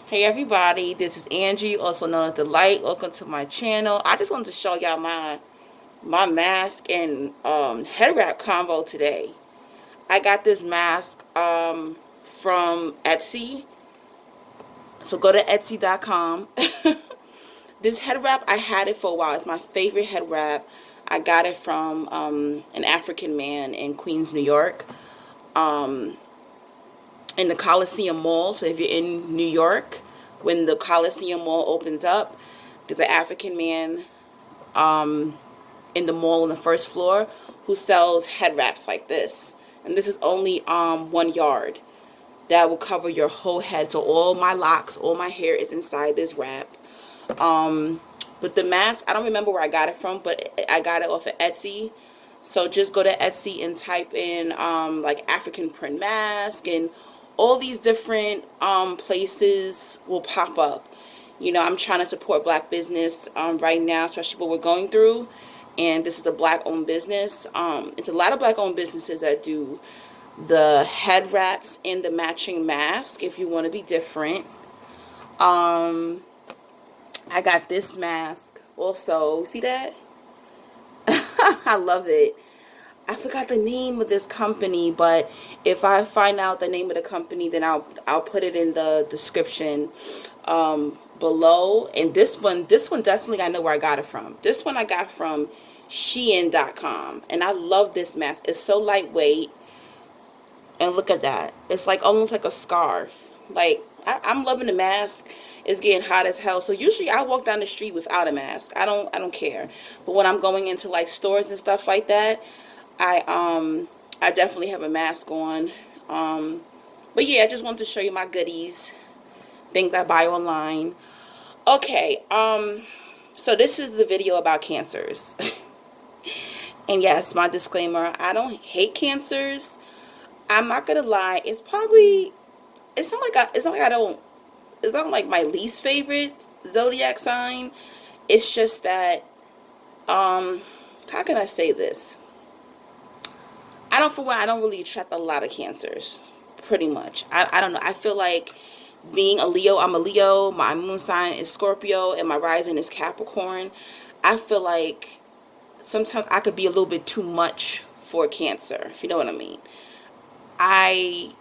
Hey everybody, this is Angie, also known as The Light. Welcome to my channel. I just wanted to show y'all my mask and head wrap combo today. I got this mask from Etsy. So go to Etsy.com. This head wrap, I had it for a while. It's my favorite head wrap. I got it from an African man in Queens, New York. In the Coliseum Mall. So if you're in New York, when the Coliseum Mall opens up, there's an African man in the mall on the first floor who sells head wraps like this. And this is only 1 yard. That will cover your whole head. So all my locks, all my hair is inside this wrap. But the mask, I don't remember where I got it from, but I got it off of Etsy. So just go to Etsy and type in like African print mask, and all these different places will pop up. You know, I'm trying to support black business right now, especially what we're going through. And this is a black owned business. It's a lot of black owned businesses that do the head wraps and the matching mask if you want to be different. I got this mask also. See that? I love it. I forgot the name of this company, but if I find out the name of the company, then I'll put it in the description below. And this one definitely I know where I got it from. This one I got from Shein.com, and I love this mask. It's so lightweight, and look at that. It's like almost like a scarf. Like I'm loving the mask. It's getting hot as hell. So usually I walk down the street without a mask. I don't care. But when I'm going into like stores and stuff like that, I definitely have a mask on. But yeah, I just wanted to show you my goodies, things I buy online. Okay, so this is the video about cancers. And yes, my disclaimer, I don't hate cancers. I'm not gonna lie, it's not like my least favorite zodiac sign. It's just that, how can I say this? I don't really attract a lot of cancers, pretty much. I don't know. I feel like being a Leo, I'm a Leo, my moon sign is Scorpio, and my rising is Capricorn. I feel like sometimes I could be a little bit too much for Cancer, if you know what I mean. I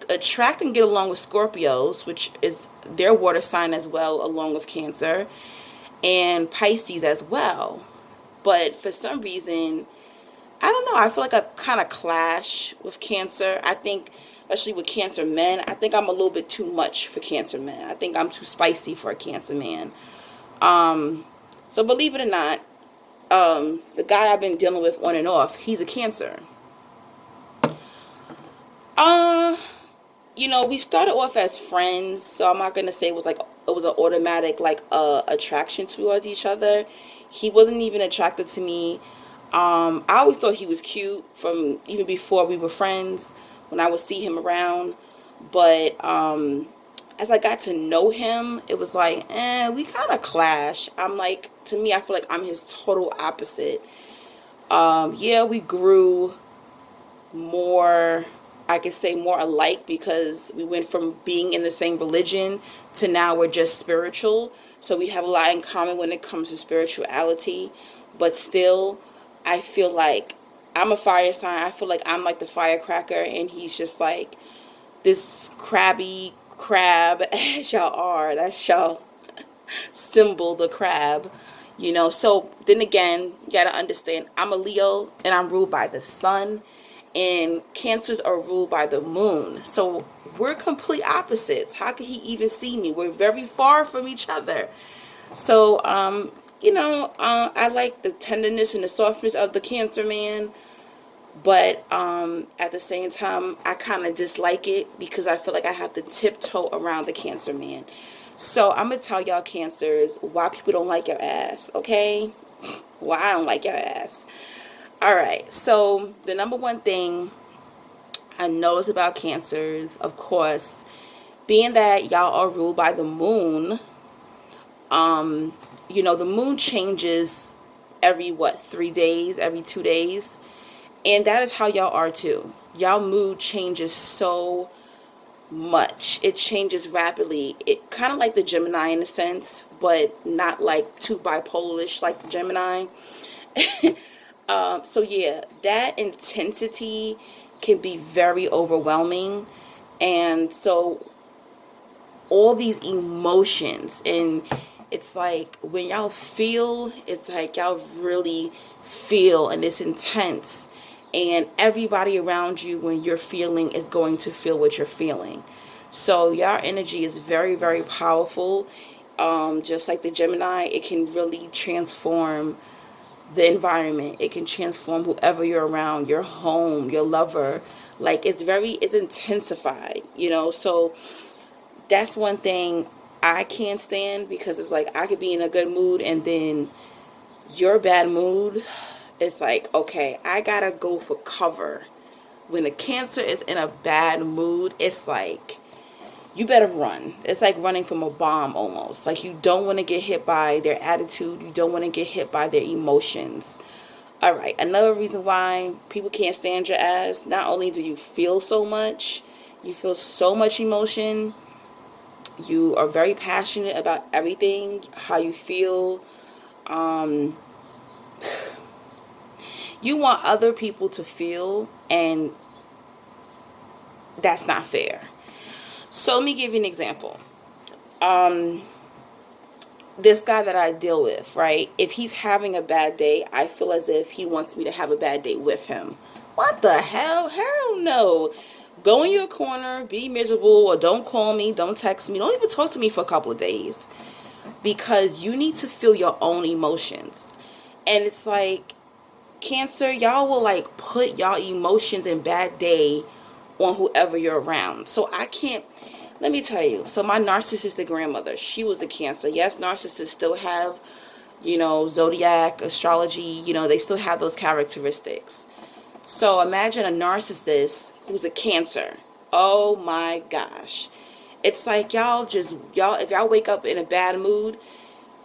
attract and get along with Scorpios, which is their water sign as well, along with Cancer, and Pisces as well. But for some reason, I don't know, I feel like I kind of clash with Cancer. I think, especially with Cancer men, I think I'm a little bit too much for Cancer men. I think I'm too spicy for a Cancer man. So believe it or not, the guy I've been dealing with on and off, he's a Cancer. You know, we started off as friends, so I'm not gonna say it was an automatic like attraction towards each other. He wasn't even attracted to me. I always thought he was cute from even before we were friends, when I would see him around. But as I got to know him, it was like, we kind of clash. I'm like, to me, I feel like I'm his total opposite. Yeah, we grew more, I could say more alike, because we went from being in the same religion to now we're just spiritual. So we have a lot in common when it comes to spirituality. But still, I feel like I'm a fire sign. I feel like I'm like the firecracker, and he's just like this crabby crab, as y'all are. That's y'all symbol, the crab. You know, so then again, you gotta understand, I'm a Leo, and I'm ruled by the sun, and Cancers are ruled by the moon. So we're complete opposites. How could he even see me? We're very far from each other. So, you know, I like the tenderness and the softness of the Cancer man, but at the same time, I kind of dislike it because I feel like I have to tiptoe around the Cancer man. So I'm gonna tell y'all Cancers why people don't like your ass, okay? Why I don't like your ass. All right, so the number one thing I notice about Cancers, of course, being that y'all are ruled by the moon, you know, the moon changes every, 3 days, every 2 days. And that is how y'all are too. Y'all mood changes so much. It changes rapidly. It kind of like the Gemini in a sense, but not like too bipolarish like the Gemini. So yeah, that intensity can be very overwhelming. And so all these emotions, and it's like when y'all feel, it's like y'all really feel, and it's intense, and everybody around you when you're feeling is going to feel what you're feeling. So your energy is very, very powerful. Just like the Gemini, it can really transform the environment. It can transform whoever you're around, your home, your lover. Like it's intensified, so that's one thing I can't stand, because it's like I could be in a good mood and then your bad mood, it's like, okay, I gotta go for cover. When a Cancer is in a bad mood, it's like you better run. It's like running from a bomb almost. Like you don't want to get hit by their attitude. You don't want to get hit by their emotions. All right, another reason why people can't stand your ass, not only do you feel so much, you feel so much emotion, you are very passionate about everything, how you feel. You want other people to feel, and that's not fair. So let me give you an example. This guy that I deal with, right? If he's having a bad day, I feel as if he wants me to have a bad day with him. What the hell? Hell no. Go in your corner, be miserable, or don't call me, don't text me, don't even talk to me for a couple of days. Because you need to feel your own emotions. And it's like, Cancer, y'all will like put y'all emotions in bad day on whoever you're around. So I can't, let me tell you. So my narcissistic grandmother, she was a Cancer. Yes, narcissists still have, zodiac, astrology, they still have those characteristics. So imagine a narcissist who's a Cancer. Oh my gosh. It's like if y'all wake up in a bad mood,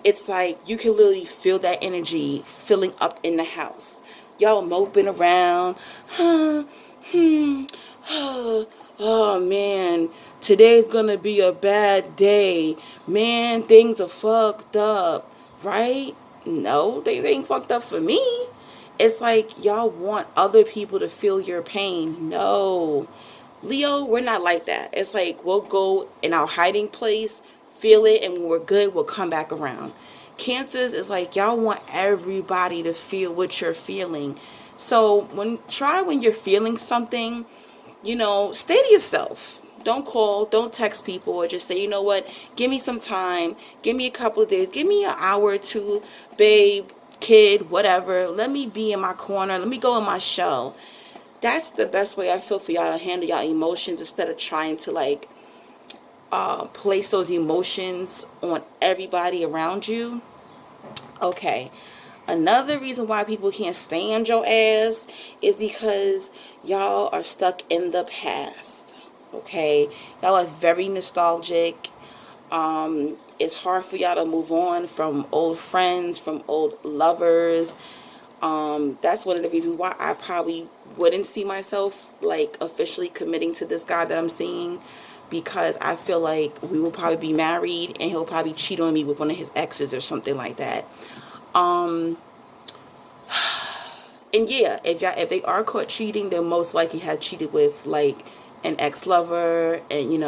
it's like you can literally feel that energy filling up in the house. Y'all moping around. Oh man, today's gonna be a bad day. Man, things are fucked up, right? No, they ain't fucked up for me. It's like y'all want other people to feel your pain. No. Leo, we're not like that. It's like we'll go in our hiding place, feel it, and when we're good, we'll come back around. Cancers is like y'all want everybody to feel what you're feeling. So when you're feeling something, stay to yourself. Don't call, don't text people, or just say, you know what, give me some time, give me a couple of days, give me an hour or two, babe, kid, whatever. Let me be in my corner. Let me go in my shell. That's the best way I feel for y'all to handle y'all emotions, instead of trying to like place those emotions on everybody around you. Okay. Another reason why people can't stand your ass is because y'all are stuck in the past. Okay. Y'all are very nostalgic. It's hard for y'all to move on from old friends, from old lovers. That's one of the reasons why I probably wouldn't see myself like officially committing to this guy that I'm seeing, because I feel like we will probably be married and he'll probably cheat on me with one of his exes or something like that. And yeah, if they are caught cheating, they'll most likely have cheated with like an ex-lover and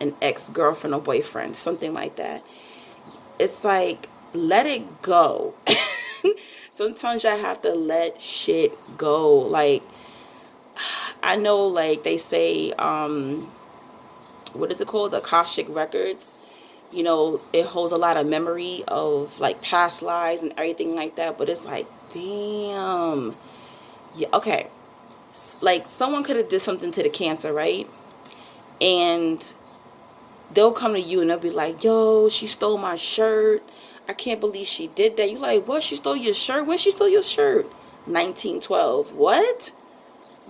an ex-girlfriend or boyfriend, something like that. It's like, let it go. Sometimes I have to let shit go. Like, I know, like they say, what is it called? The Akashic Records. It holds a lot of memory of like past lives and everything like that. But it's like, damn. Yeah, okay. Like someone could have did something to the Cancer, right? And they'll come to you and they'll be like, yo, she stole my shirt. I can't believe she did that. You like, what? She stole your shirt? When she stole your shirt? 1912. What?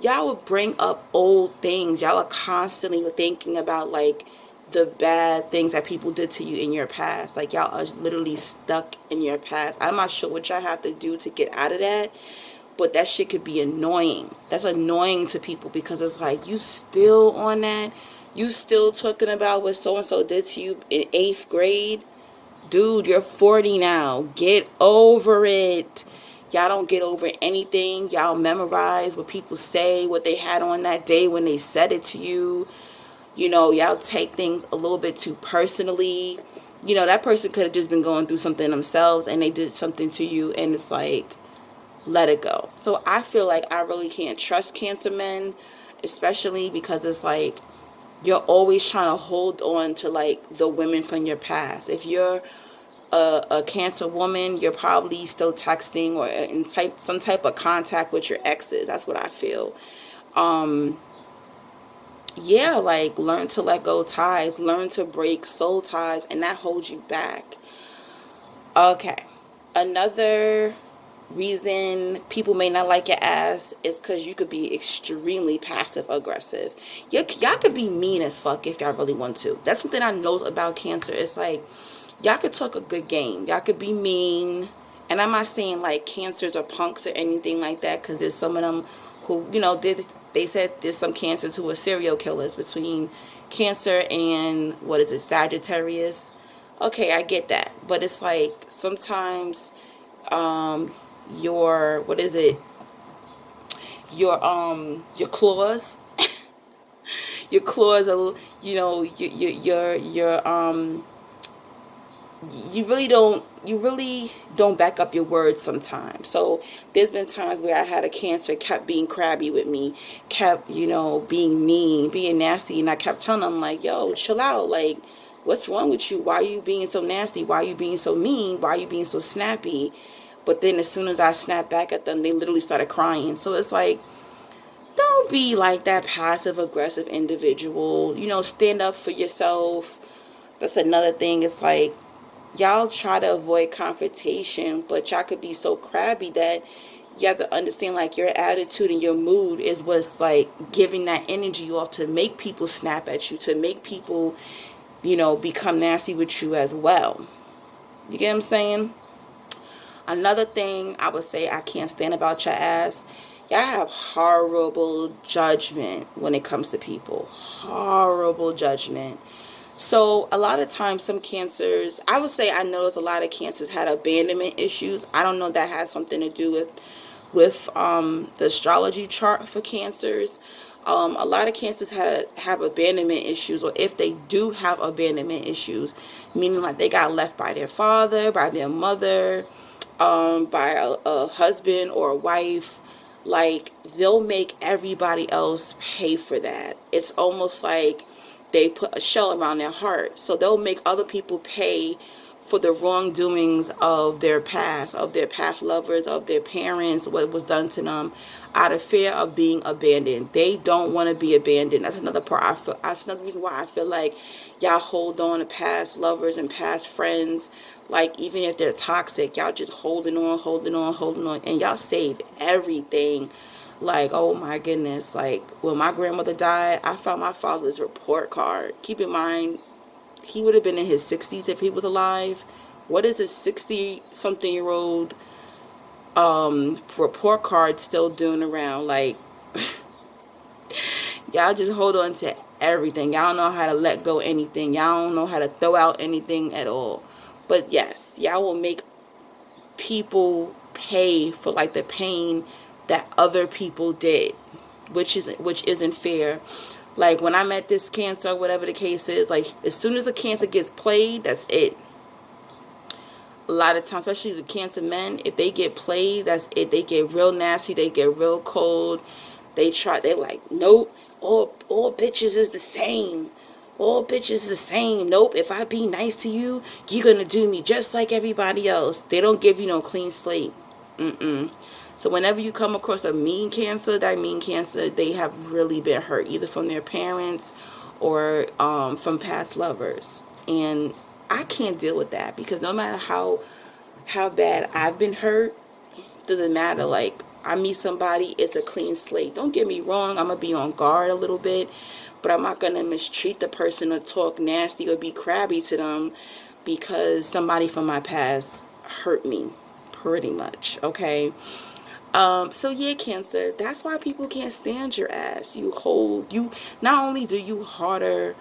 Y'all would bring up old things. Y'all are constantly thinking about like the bad things that people did to you in your past. Like y'all are literally stuck in your past. I'm not sure what y'all have to do to get out of that, but that shit could be annoying. That's annoying to people, because it's like, you still on that? You still talking about what so and so did to you in 8th grade? Dude, you're 40 now. Get over it. Y'all don't get over anything. Y'all memorize what people say, what they had on that day when they said it to you. You know, y'all take things a little bit too personally. You know, that person could have just been going through something themselves and they did something to you, and it's like, let it go. So I feel like I really can't trust Cancer men, especially because it's like you're always trying to hold on to like the women from your past. If you're a Cancer woman, you're probably still texting or in some type of contact with your exes. That's what I feel. Yeah, like learn to let go ties, learn to break soul ties, and that holds you back. Okay. Another reason people may not like your ass is because you could be extremely passive aggressive. Y'all could be mean as fuck if y'all really want to. That's something I know about Cancer. It's like y'all could talk a good game. Y'all could be mean. And I'm not saying like Cancers or punks or anything like that, because there's some of them who, you know, they said there's some Cancers who are serial killers between Cancer and, what is it, Sagittarius. Okay, I get that. But it's like sometimes your, what is it, your claws your claws are, you know, you really don't back up your words sometimes. So there's been times where I had a Cancer kept being crabby with me, kept, you know, being mean, being nasty, and I kept telling them like, yo, chill out, like, what's wrong with you? Why are you being so nasty? Why are you being so mean? Why are you being so snappy? But then as soon as I snapped back at them, they literally started crying. So it's like, don't be like that passive aggressive individual. You know, stand up for yourself. That's another thing. It's like, y'all try to avoid confrontation, but y'all could be so crabby that you have to understand like your attitude and your mood is what's like giving that energy off to make people snap at you, to make people, you know, become nasty with you as well. You get what I'm saying? Another thing I would say I can't stand about your ass, y'all have horrible judgment when it comes to people. Horrible judgment. So a lot of times some Cancers, I would say I notice a lot of Cancers had abandonment issues. I don't know if that has something to do with the astrology chart for Cancers. A lot of Cancers have abandonment issues, or if they do have abandonment issues, meaning like they got left by their father, by their mother, by a husband or a wife, like they'll make everybody else pay for that. It's almost like they put a shell around their heart, so they'll make other people pay for the wrongdoings of their past lovers, of their parents, what was done to them, out of fear of being abandoned. They don't want to be abandoned. That's another part. That's another reason why I feel like y'all hold on to past lovers and past friends. Like even if they're toxic, y'all just holding on, and y'all save everything. Like, oh my goodness, like when my grandmother died, I found my father's report card. Keep in mind, he would have been in his 60s if he was alive. What is a 60-something-year-old report card still doing around? Like, y'all just hold on to everything. Y'all don't know how to let go anything. Y'all don't know how to throw out anything at all. But yes, y'all will make people pay for like the pain that other people did, which isn't fair. Like when I met this Cancer, whatever the case is, like as soon as a Cancer gets played, that's it. A lot of times, especially the Cancer men, if they get played, that's it. They get real nasty, they get real cold. They're like, nope, all bitches is the same. All bitches is the same. Nope, if I be nice to you, you're gonna do me just like everybody else. They don't give you no clean slate. So whenever you come across a mean Cancer, that mean Cancer, they have really been hurt, either from their parents or from past lovers. And I can't deal with that, because no matter how bad I've been hurt, doesn't matter. Like, I meet somebody, it's a clean slate. Don't get me wrong, I'm going to be on guard a little bit, but I'm not going to mistreat the person or talk nasty or be crabby to them because somebody from my past hurt me, pretty much, okay? So yeah, Cancer, that's why people can't stand your ass. You not only do you hoarder,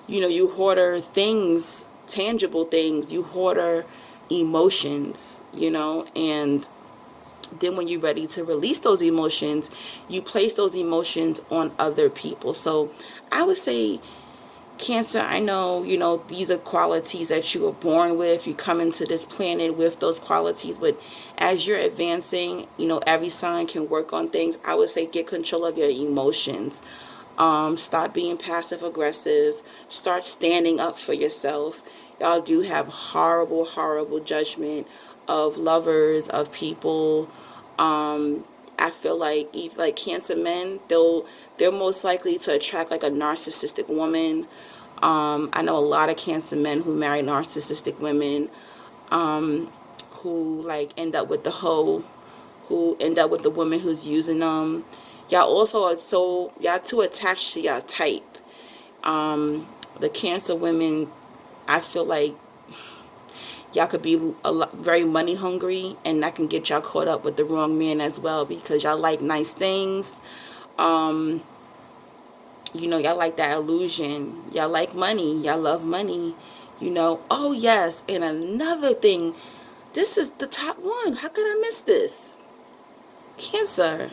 you hoarder things, tangible things, you hoarder emotions, and then when you're ready to release those emotions, you place those emotions on other people. So I would say, Cancer, I know, these are qualities that you were born with. You come into this planet with those qualities, but as you're advancing, every sign can work on things. I would say get control of your emotions. Stop being passive aggressive. Start standing up for yourself. Y'all do have horrible, horrible judgment of lovers, of people. I feel like Cancer men, they're most likely to attract like a narcissistic woman. I know a lot of Cancer men who marry narcissistic women, who like end up with the hoe, who end up with the woman who's using them. Y'all also are y'all too attached to y'all type. The Cancer women, I feel like y'all could be very money hungry, and that can get y'all caught up with the wrong man as well, because y'all like nice things. Y'all like that illusion. Y'all like money. Y'all love money. Oh yes, and another thing, this is the top one. How could I miss this? Cancer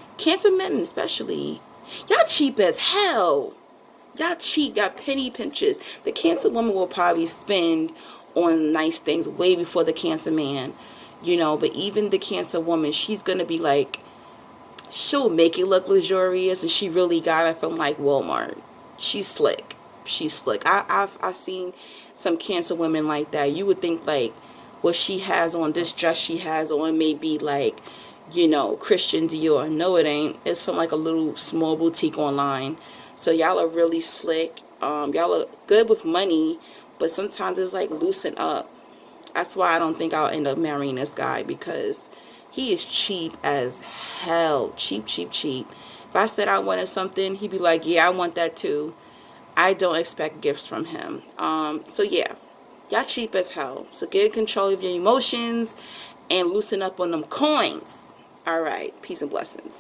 men especially. Y'all cheap as hell. Y'all cheap. Y'all penny pinchers. The Cancer woman will probably spend on nice things way before the Cancer man. But even the Cancer woman, she's gonna be like, she'll make it look luxurious, and she really got it from like Walmart. She's slick. She's slick. I've seen some Cancer women like that. You would think like what she has on, this dress she has on, may be like, Christian Dior. No, it ain't. It's from like a little small boutique online. So y'all are really slick. Y'all are good with money, but sometimes it's like loosen up. That's why I don't think I'll end up marrying this guy, because he is cheap as hell. Cheap, cheap, cheap. If I said I wanted something, he'd be like, yeah, I want that too. I don't expect gifts from him. So yeah, y'all cheap as hell. So get in control of your emotions and loosen up on them coins. All right. Peace and blessings.